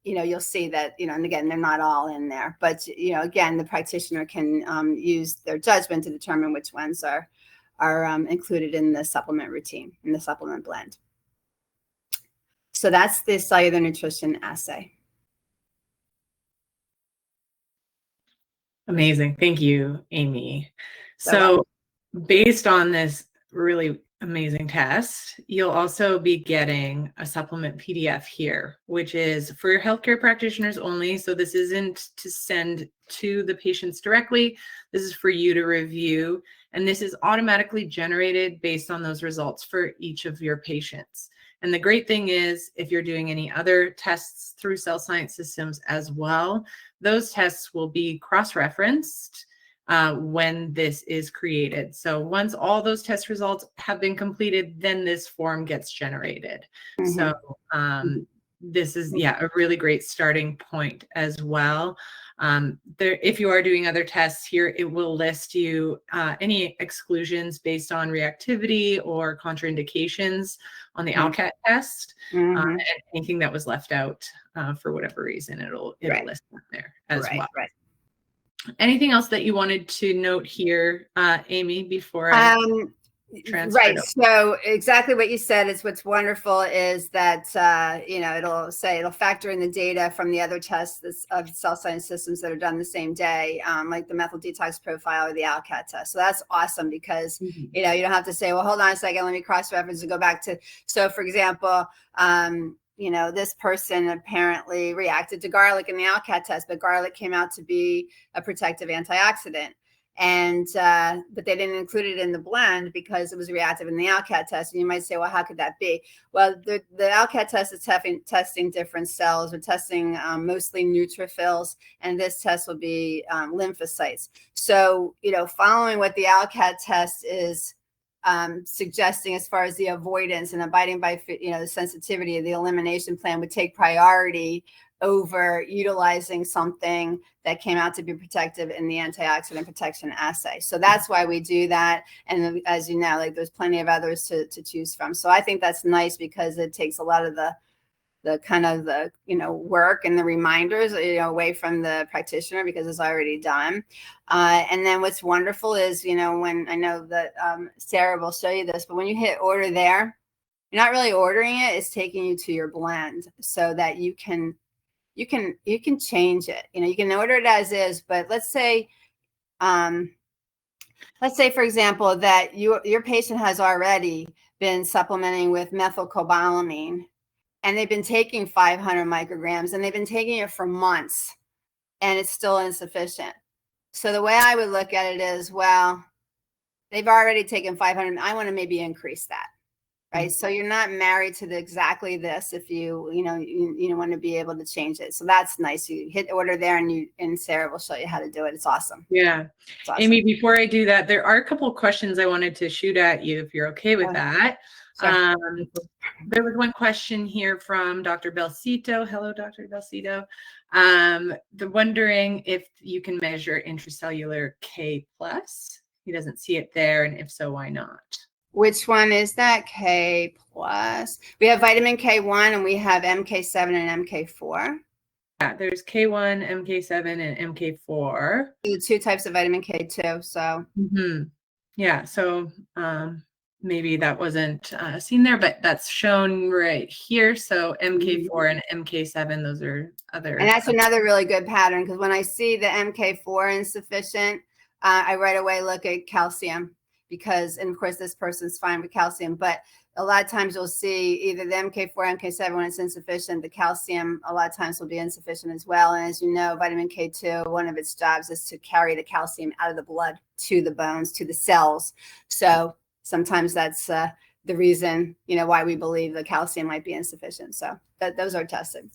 you'll see that, and again, they're not all in there, but, again, the practitioner can use their judgment to determine which ones are included in the supplement routine, in the supplement blend. So that's the cellular nutrition assay. Amazing. Thank you, Amy. So based on this really amazing test, you'll also be getting a supplement PDF here, which is for your healthcare practitioners only. So this isn't to send to the patients directly. This is for you to review. And this is automatically generated based on those results for each of your patients. And the great thing is, if you're doing any other tests through Cell Science Systems as well, those tests will be cross-referenced when this is created. So once all those test results have been completed, then this form gets generated. Mm-hmm. So this is, a really great starting point as well. If you are doing other tests here, it will list you any exclusions based on reactivity or contraindications on the ALCAT test, and anything that was left out for whatever reason, it'll list them there as well. Right. Anything else that you wanted to note here, Amy, before I transfer? Right. So exactly what you said is what's wonderful is that, it'll factor in the data from the other tests of Cell Science Systems that are done the same day, like the methyl detox profile or the ALCAT test. So that's awesome because, you don't have to say, well, hold on a second, let me cross-reference and go back to, so for example, this person apparently reacted to garlic in the ALCAT test, but garlic came out to be a protective antioxidant. And, but they didn't include it in the blend because it was reactive in the ALCAT test. And you might say, well, how could that be? Well, the ALCAT test is testing different cells. We're testing mostly neutrophils, and this test will be lymphocytes. So, following what the ALCAT test is suggesting as far as the avoidance and abiding by, the sensitivity of the elimination plan would take priority over utilizing something that came out to be protective in the antioxidant protection assay. So that's why we do that. And as you know, like there's plenty of others to choose from. So I think that's nice because it takes a lot of the kind of the, work and the reminders, away from the practitioner because it's already done. And then what's wonderful is, when I know that Sarah will show you this, but when you hit order there, you're not really ordering it. It's taking you to your blend so that you can change it. You can order it as is, but let's say, for example, that your patient has already been supplementing with methylcobalamin, and they've been taking 500 micrograms, and they've been taking it for months, and it's still insufficient. So the way I would look at it is, well, they've already taken 500. I want to maybe increase that. Right. So you're not married to exactly this if you want to be able to change it. So that's nice. You hit order there and Sarah will show you how to do it. It's awesome. Yeah. It's awesome. Amy, before I do that, there are a couple of questions I wanted to shoot at you if you're okay with that. Sure. There was one question here from Dr. Belcito. Hello, Dr. Belcito. They're wondering if you can measure intracellular K+. He doesn't see it there. And if so, why not? Which one is that? K+. We have vitamin K1 and we have MK7 and MK4. Yeah, there's K1, MK7, and MK4. The two types of vitamin K2. So. Yeah, so maybe that wasn't seen there, but that's shown right here. So MK4 and MK7, those are other. And that's another really good pattern because when I see the MK4 insufficient, I right away look at calcium. And of course, this person's fine with calcium, but a lot of times you'll see either the MK4, MK7 when it's insufficient, the calcium a lot of times will be insufficient as well. And as you know, vitamin K2, one of its jobs is to carry the calcium out of the blood to the bones, to the cells. So sometimes that's the reason, why we believe the calcium might be insufficient. So those are tested.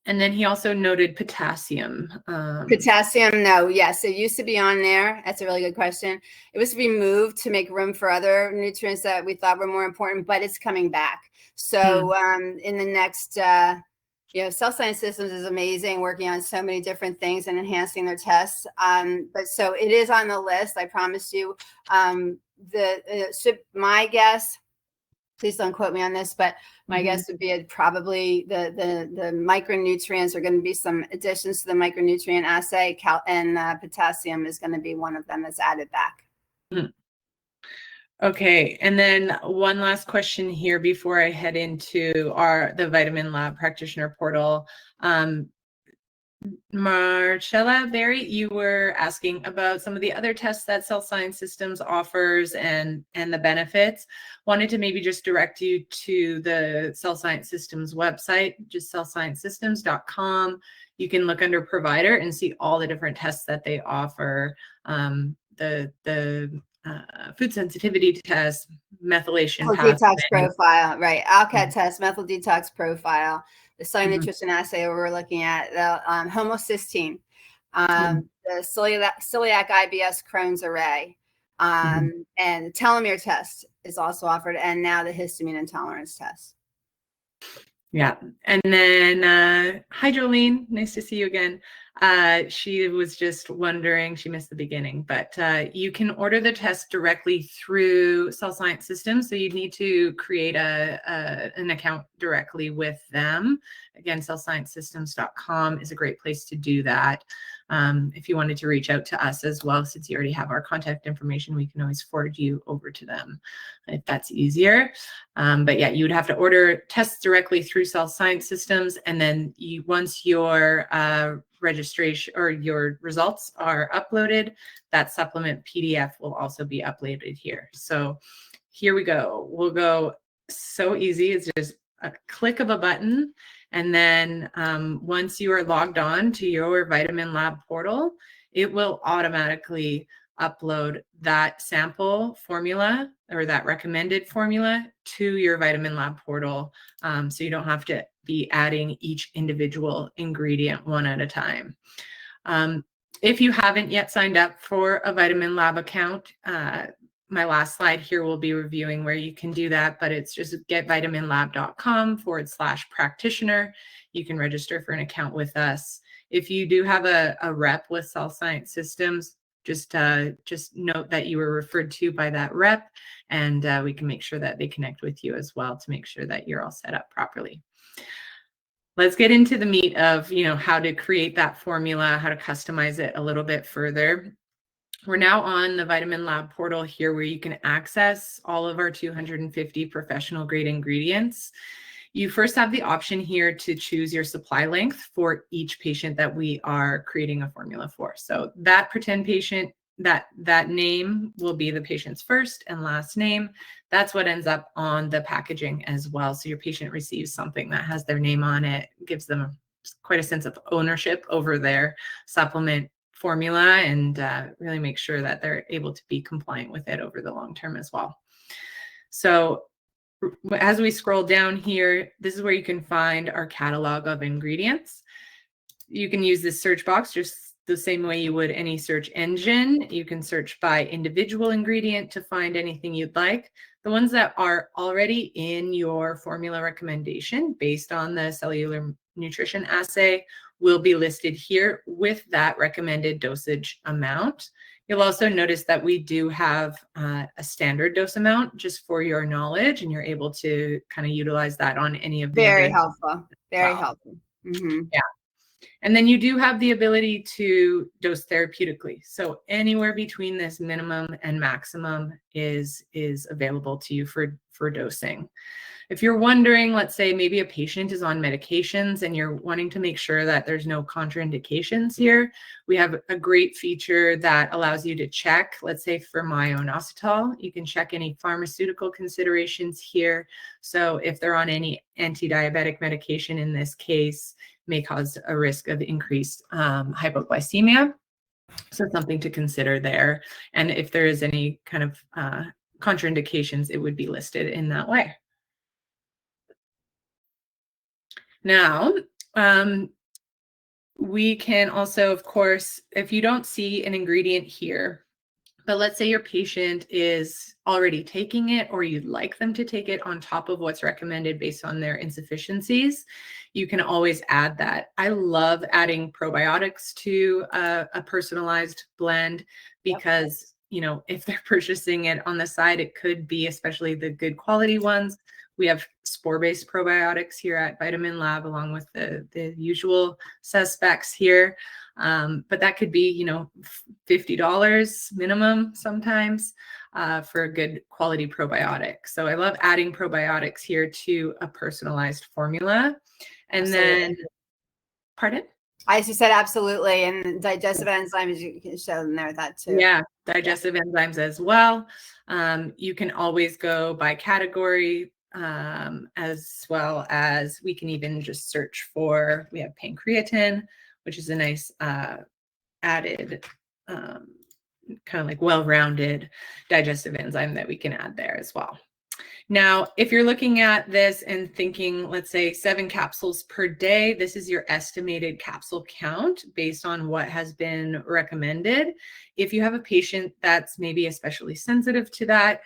And then he also noted potassium. Potassium, no, yes, it used to be on there. That's a really good question. It was removed to make room for other nutrients that we thought were more important, but it's coming back. So in the next, Cell Science Systems is amazing, working on so many different things and enhancing their tests. But so it is on the list, I promise you. My guess, please don't quote me on this, but my guess would be probably the micronutrients are going to be some additions to the micronutrient assay, and potassium is going to be one of them that's added back. Okay, and then one last question here before I head into the VitaminLab practitioner portal. Marcella Berry, you were asking about some of the other tests that Cell Science Systems offers and the benefits. Wanted to maybe just direct you to the Cell Science Systems website, just cellsciencesystems.com. You can look under provider and see all the different tests that they offer. The food sensitivity test, methylation detox profile, right? ALCAT test, methyl detox profile, the cellular nutrition assay we're looking at, the homocysteine, the celiac IBS Crohn's array, and the telomere test is also offered, and now the histamine intolerance test. Yeah, and then hi Jolene, nice to see you again. She was just wondering, she missed the beginning, but you can order the test directly through Cell Science Systems, so you need to create an account directly with them. Again, cellsciencesystems.com is a great place to do that. If you wanted to reach out to us as well, since you already have our contact information, we can always forward you over to them if that's easier. But yeah, you would have to order tests directly through Cell Science Systems, and then once your registration or your results are uploaded, that supplement PDF will also be uploaded here. So here we go. We'll go so easy. It's just a click of a button. And then once you are logged on to your VitaminLab portal, it will automatically upload that sample formula or that recommended formula to your VitaminLab portal. So you don't have to be adding each individual ingredient one at a time. If you haven't yet signed up for a VitaminLab account, my last slide here will be reviewing where you can do that, but it's just getvitaminlab.com/practitioner. You can register for an account with us. If you do have a rep with Cell Science Systems, just note that you were referred to by that rep, and we can make sure that they connect with you as well to make sure that you're all set up properly. Let's get into the meat of, how to create that formula, how to customize it a little bit further. We're now on the VitaminLab portal here where you can access all of our 250 professional grade ingredients. You first have the option here to choose your supply length for each patient that we are creating a formula for. So that pretend patient, that name will be the patient's first and last name. That's what ends up on the packaging as well. So your patient receives something that has their name on it, gives them quite a sense of ownership over their supplement formula, and really make sure that they're able to be compliant with it over the long term as well. So as we scroll down here, this is where you can find our catalog of ingredients. You can use this search box just the same way you would any search engine. You can search by individual ingredient to find anything you'd like. The ones that are already in your formula recommendation based on the Cellular Nutrition Assay will be listed here with that recommended dosage amount. You'll also notice that we do have a standard dose amount just for your knowledge, and you're able to kind of utilize that on any of the very helpful. Very helpful. Yeah. And then you do have the ability to dose therapeutically. So anywhere between this minimum and maximum is available to you for dosing. If you're wondering, let's say maybe a patient is on medications and you're wanting to make sure that there's no contraindications here, we have a great feature that allows you to check, let's say for myo-inositol, you can check any pharmaceutical considerations here. So if they're on any anti-diabetic medication in this case, may cause a risk of increased hypoglycemia. So something to consider there. And if there is any kind of contraindications, it would be listed in that way. Now, We can also, of course, if you don't see an ingredient here, but let's say your patient is already taking it, or you'd like them to take it on top of what's recommended based on their insufficiencies, you can always add that. I love adding probiotics to a personalized blend because, you know, if they're purchasing it on the side, it could be, especially the good quality ones. We have spore-based probiotics here at VitaminLab, along with the usual suspects here. But that could be, you know, $50 minimum sometimes for a good quality probiotic. So I love adding probiotics here to a personalized formula. And then, pardon? As you said, absolutely. And digestive enzymes, you can show in there that too. Yeah, digestive enzymes as well. You can always go by category, as well as we can even just search for, we have pancreatin, which is a nice added kind of like well-rounded digestive enzyme that we can add there as well. Now, if you're looking at this and thinking, let's say 7 capsules per day, this is your estimated capsule count based on what has been recommended. If you have a patient that's maybe especially sensitive to that,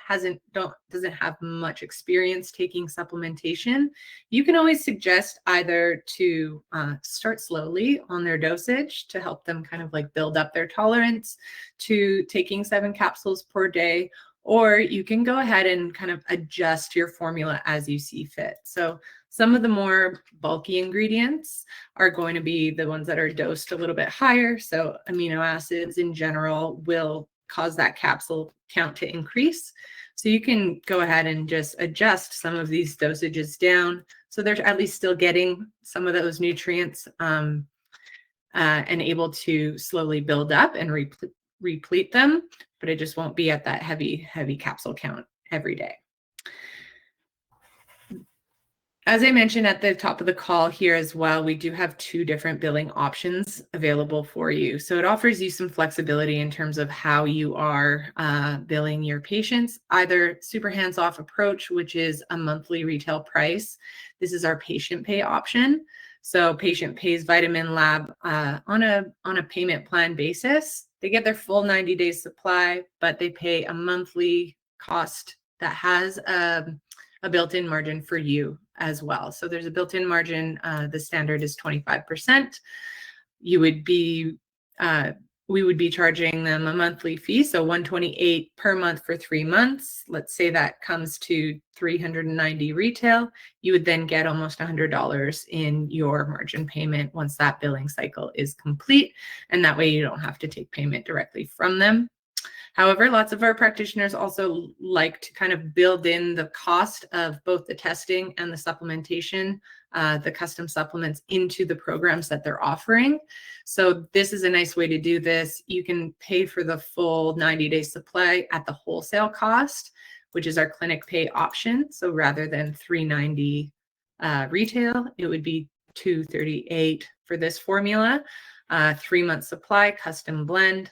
doesn't have much experience taking supplementation, you can always suggest either to start slowly on their dosage to help them kind of like build up their tolerance to taking 7 capsules per day, or you can go ahead and kind of adjust your formula as you see fit. So some of the more bulky ingredients are going to be the ones that are dosed a little bit higher. So amino acids in general will cause that capsule count to increase. So you can go ahead and just adjust some of these dosages down so they're at least still getting some of those nutrients and able to slowly build up and replete them, but it just won't be at that heavy capsule count every day. As I mentioned at the top of the call here as well, we do have 2 different billing options available for you. So it offers you some flexibility in terms of how you are billing your patients, either super hands-off approach, which is a monthly retail price. This is our patient pay option. So patient pays VitaminLab on a payment plan basis. They get their full 90-day supply, but they pay a monthly cost that has a built-in margin for you as well. So there's a built-in margin. The standard is 25%. We would be charging them a monthly fee, so $128 per month for 3 months. Let's say that comes to $390 retail. You would then get almost $100 in your margin payment once that billing cycle is complete, and that way you don't have to take payment directly from them. However, lots of our practitioners also like to kind of build in the cost of both the testing and the supplementation, the custom supplements, into the programs that they're offering. So this is a nice way to do this. You can pay for the full 90-day supply at the wholesale cost, which is our clinic pay option. So rather than $390 retail, it would be $238 for this formula. 3-month supply, custom blend.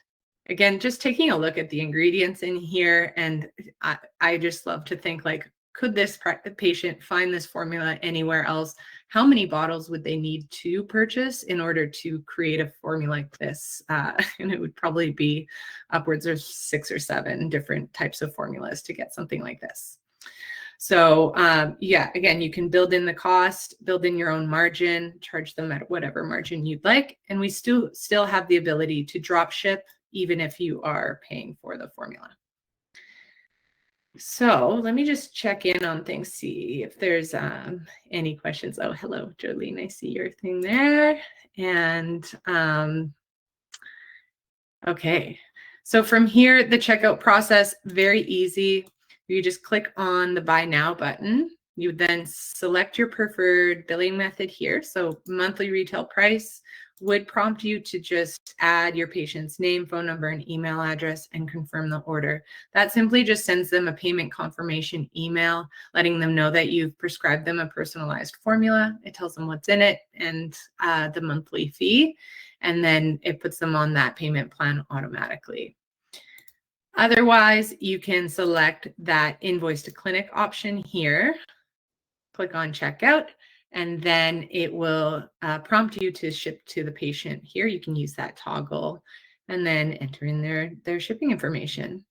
Again, just taking a look at the ingredients in here, and I just love to think, like, could this patient find this formula anywhere else? How many bottles would they need to purchase in order to create a formula like this? And it would probably be upwards of 6 or 7 different types of formulas to get something like this. So yeah, again, you can build in the cost, build in your own margin, charge them at whatever margin you'd like. And we still have the ability to drop ship even if you are paying for the formula. So let me just check in on things, see if there's any questions. Oh, hello, Jolene, I see your thing there. And okay, so from here, the checkout process, very easy. You just click on the Buy Now button. You then select your preferred billing method here. So monthly retail price would prompt you to just add your patient's name, phone number, and email address and confirm the order. That simply just sends them a payment confirmation email, letting them know that you've prescribed them a personalized formula. It tells them what's in it and the monthly fee, and then it puts them on that payment plan automatically. Otherwise, you can select that invoice to clinic option here, click on checkout, and then it will prompt you to ship to the patient. Here you can use that toggle and then enter in their shipping information.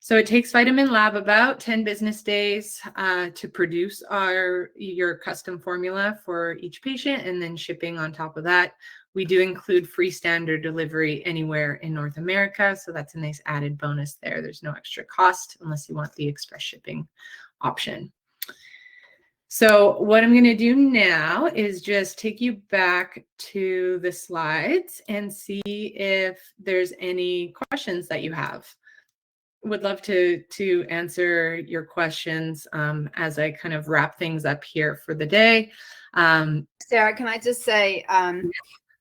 So it takes VitaminLab about 10 business days to produce your custom formula for each patient, and then shipping on top of that. We do include free standard delivery anywhere in North America, so that's a nice added bonus there. There's no extra cost unless you want the express shipping option. So what I'm going to do now is just take you back to the slides and see if there's any questions that you have. Would love to answer your questions as I kind of wrap things up here for the day. Sarah, can I just say,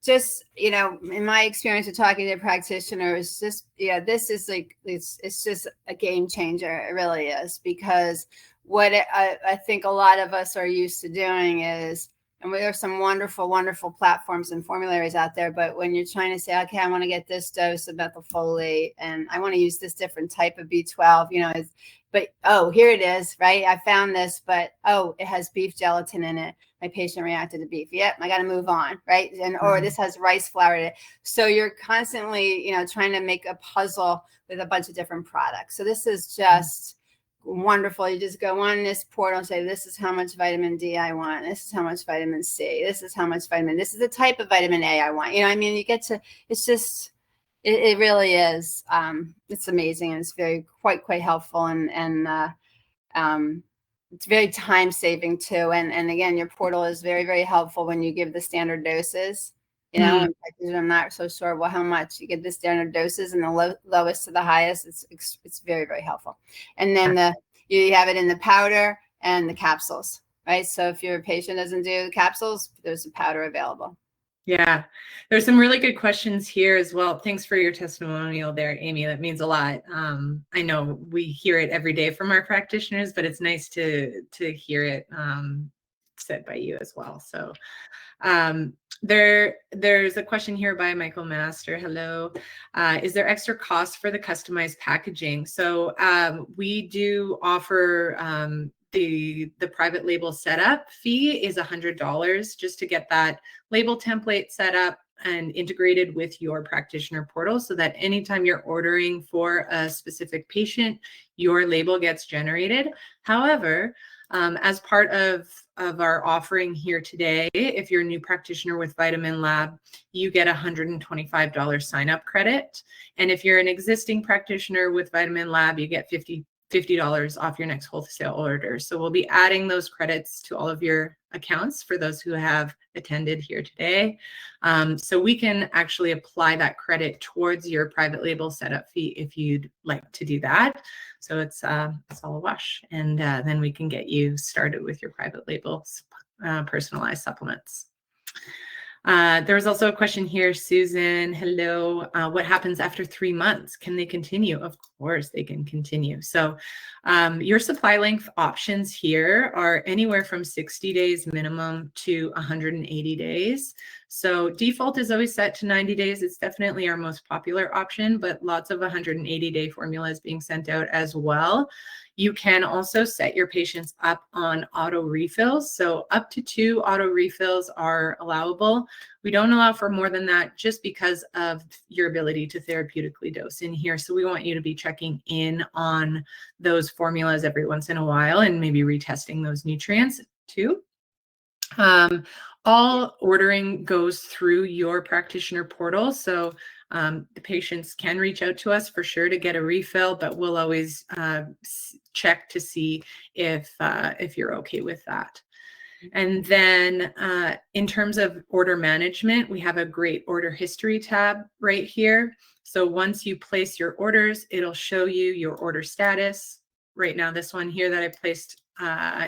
just, you know, in my experience of talking to practitioners, just, yeah, this is like, it's just a game changer. It really is, because what I think a lot of us are used to doing is, and there are some wonderful, wonderful platforms and formularies out there, but when you're trying to say, okay, I want to get this dose of methylfolate and I want to use this different type of B12, you know, but, oh, here it is, right? I found this, but, oh, it has beef gelatin in it. My patient reacted to beef. Yep, I got to move on, right? And or this has rice flour in it. So you're constantly, you know, trying to make a puzzle with a bunch of different products. So this is just wonderful. You just go on this portal and say, this is how much vitamin D I want. This is how much vitamin C. This is how much this is the type of vitamin A I want. You know, I mean, you get to, it's just, it really is. It's amazing. And it's quite helpful. And it's very time saving too. And again, your portal is very helpful when you give the standard doses. You know, I'm not so sure, well, how much you get the standard doses and the lowest to the highest. It's very helpful. And then you have it in the powder and the capsules, right? So if your patient doesn't do the capsules, there's a powder available. Yeah, there's some really good questions here as well. Thanks for your testimonial there, Amy. That means a lot. I know we hear it every day from our practitioners, but it's nice to hear it said by you as well. So there's a question here by Michael Master. Hello. Is there extra cost for the customized packaging? So we do offer the private label setup fee is $100 just to get that label template set up and integrated with your practitioner portal, so that anytime you're ordering for a specific patient, your label gets generated. However, as part of our offering here today, if you're a new practitioner with VitaminLab, you get $125 sign-up credit. And if you're an existing practitioner with VitaminLab, you get $50 off your next wholesale order. So we'll be adding those credits to all of your accounts for those who have attended here today. So we can actually apply that credit towards your private label setup fee if you'd like to do that. So it's all a wash. And then we can get you started with your private labels, personalized supplements. There was also a question here, Susan. Hello. What happens after 3 months? Can they continue? Of course they can continue. So your supply length options here are anywhere from 60 days minimum to 180 days. So default is always set to 90 days. It's definitely our most popular option, but lots of 180-day formulas being sent out as well. You can also set your patients up on auto refills. So up to 2 auto refills are allowable. We don't allow for more than that just because of your ability to therapeutically dose in here. So we want you to be checking in on those formulas every once in a while and maybe retesting those nutrients too. All ordering goes through your practitioner portal. So the patients can reach out to us for sure to get a refill, but we'll always check to see if you're okay with that. And then in terms of order management, we have a great order history tab right here. So once you place your orders, it'll show you your order status. Right now, this one here that I placed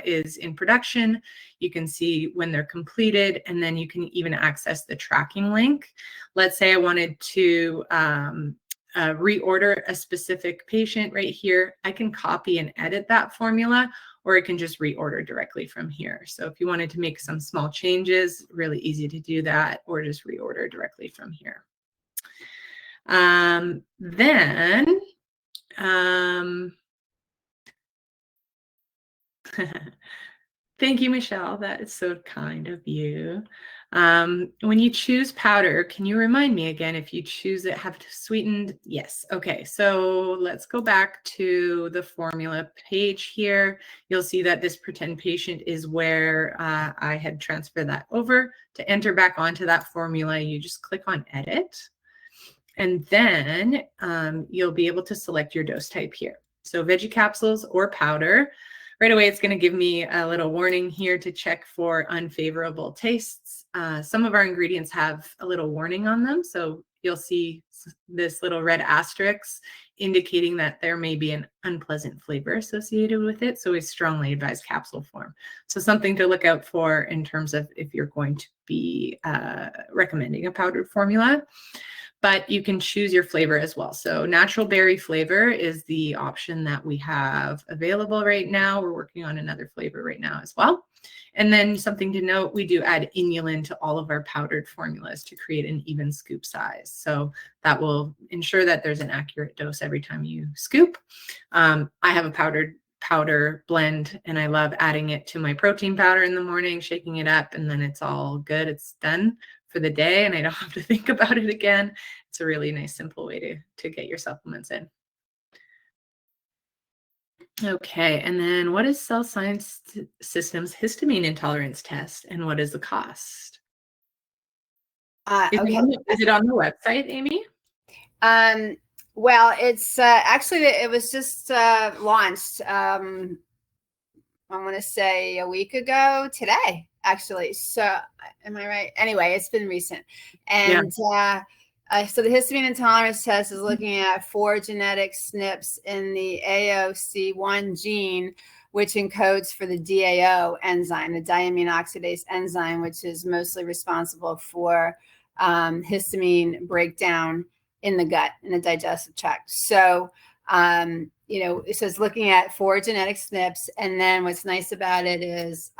is in production. You can see when they're completed, and then you can even access the tracking link. Let's say I wanted to reorder a specific patient right here. I can copy and edit that formula, or I can just reorder directly from here. So if you wanted to make some small changes, really easy to do that, or just reorder directly from here. Thank you, Michelle. That is so kind of you. When you choose powder, can you remind me again if you choose it, have sweetened? Yes. Okay. So let's go back to the formula page here. You'll see that this pretend patient is where I had transferred that over. To enter back onto that formula, you just click on edit. And then you'll be able to select your dose type here. So veggie capsules or powder. Right away, it's going to give me a little warning here to check for unfavorable tastes. Some of our ingredients have a little warning on them. So you'll see this little red asterisk indicating that there may be an unpleasant flavor associated with it. So we strongly advise capsule form. So something to look out for in terms of if you're going to be recommending a powdered formula. But you can choose your flavor as well. So natural berry flavor is the option that we have available right now. We're working on another flavor right now as well. And then something to note, we do add inulin to all of our powdered formulas to create an even scoop size. So that will ensure that there's an accurate dose every time you scoop. I have a powder blend, and I love adding it to my protein powder in the morning, shaking it up, and then it's all good. It's done for the day, and I don't have to think about it again. It's a really nice, simple way to get your supplements in. Okay, and then what is Cell Science Systems histamine intolerance test, and what is the cost? Is it on the website, Amy? Well, it's actually, it was just launched, I want to say a week ago today, actually. So am I right? Anyway, it's been recent. And so the histamine intolerance test is looking at 4 genetic SNPs in the AOC1 gene, which encodes for the DAO enzyme, the diamine oxidase enzyme, which is mostly responsible for histamine breakdown in the gut, in the digestive tract. So, so it's looking at 4 genetic SNPs. And then what's nice about it is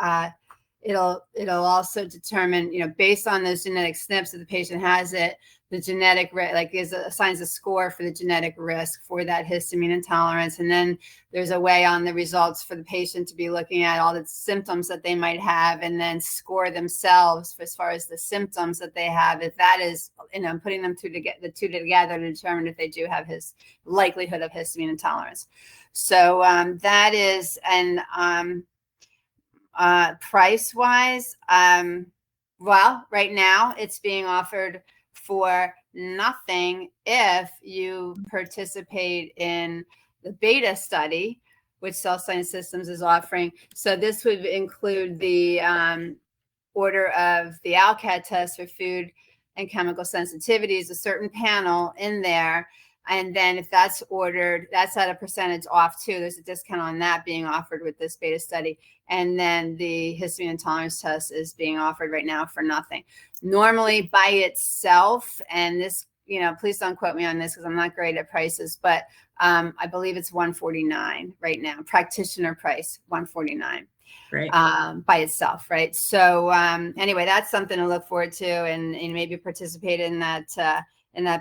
it'll also determine, based on those genetic SNPs, if the patient has it, the genetic assigns a score for the genetic risk for that histamine intolerance. And then there's a way on the results for the patient to be looking at all the symptoms that they might have, and then score themselves as far as the symptoms that they have. If that is, putting them through to get the two together to determine if they do have his likelihood of histamine intolerance. So that is, and price wise, well, right now it's being offered for nothing if you participate in the beta study, which Cell Science Systems is offering. So this would include the order of the ALCAT test for food and chemical sensitivities, a certain panel in there. And then if that's ordered, that's at a percentage off too. There's a discount on that being offered with this beta study. And then the histamine intolerance test is being offered right now for nothing. Normally by itself, and this, please don't quote me on this because I'm not great at prices, but I believe it's $149 right now. Practitioner price, $149. Right. By itself, right? So anyway, that's something to look forward to, and maybe participate in that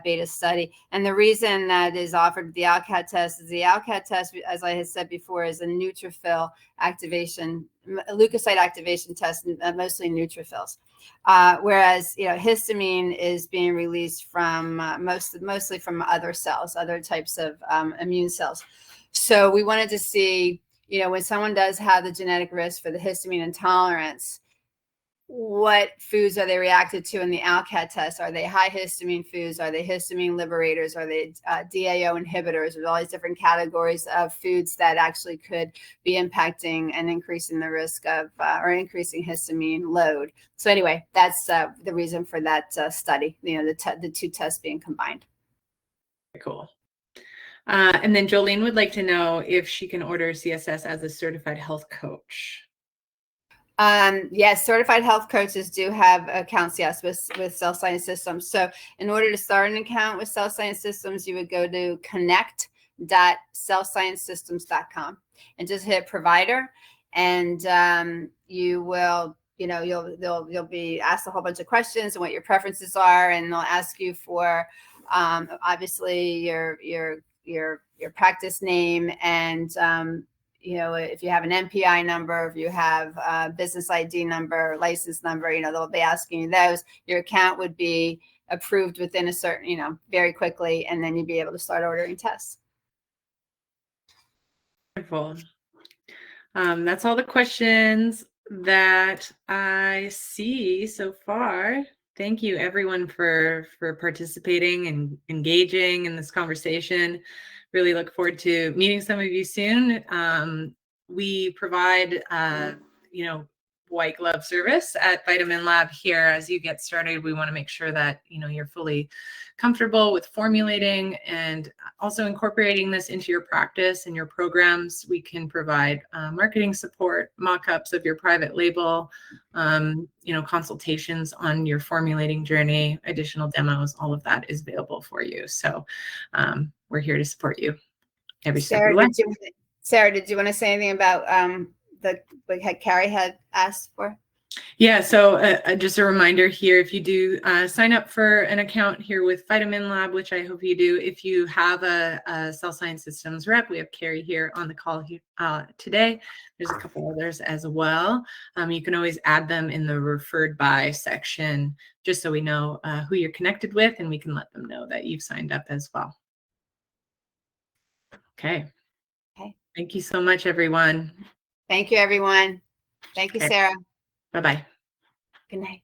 beta study. And the reason that is offered the ALCAT test is the ALCAT test, as I had said before, is a neutrophil activation, a leukocyte activation test, mostly neutrophils. Whereas, histamine is being released from mostly from other cells, other types of immune cells. So we wanted to see, when someone does have the genetic risk for the histamine intolerance, what foods are they reacted to in the ALCAT test? Are they high histamine foods? Are they histamine liberators? Are they DAO inhibitors? There's all these different categories of foods that actually could be impacting and increasing the risk of or increasing histamine load. So anyway, that's the reason for that study, the 2 tests being combined. Cool. And then Jolene would like to know if she can order CSS as a certified health coach. Yes, certified health coaches do have accounts, yes, with Cell Science Systems. So in order to start an account with Cell Science Systems, you would go to connect.cellsciencesystems.com and just hit provider, and you will, you'll be asked a whole bunch of questions and what your preferences are, and they'll ask you for obviously your practice name and if you have an MPI number, if you have a business ID number, license number, they'll be asking you those. Your account would be approved within a certain, very quickly, and then you'd be able to start ordering tests. Wonderful. That's all the questions that I see so far. Thank you, everyone, for participating and engaging in this conversation. Really look forward to meeting some of you soon. We provide, white glove service at VitaminLab here. As you get started, we want to make sure that you're fully comfortable with formulating and also incorporating this into your practice and your programs. We can provide marketing support, mock-ups of your private label, consultations on your formulating journey, additional demos. All of that is available for you. So we're here to support you every step of the way. Sarah, did you want to say anything about what Carrie had asked for? Yeah, so just a reminder here, if you do sign up for an account here with VitaminLab, which I hope you do, if you have a Cell Science Systems rep, we have Carrie here on the call today. There's a couple others as well. You can always add them in the referred by section, just so we know who you're connected with, and we can let them know that you've signed up as well. Okay. Thank you so much, everyone. Thank you, everyone. Thank you, Sarah. Bye-bye. Good night.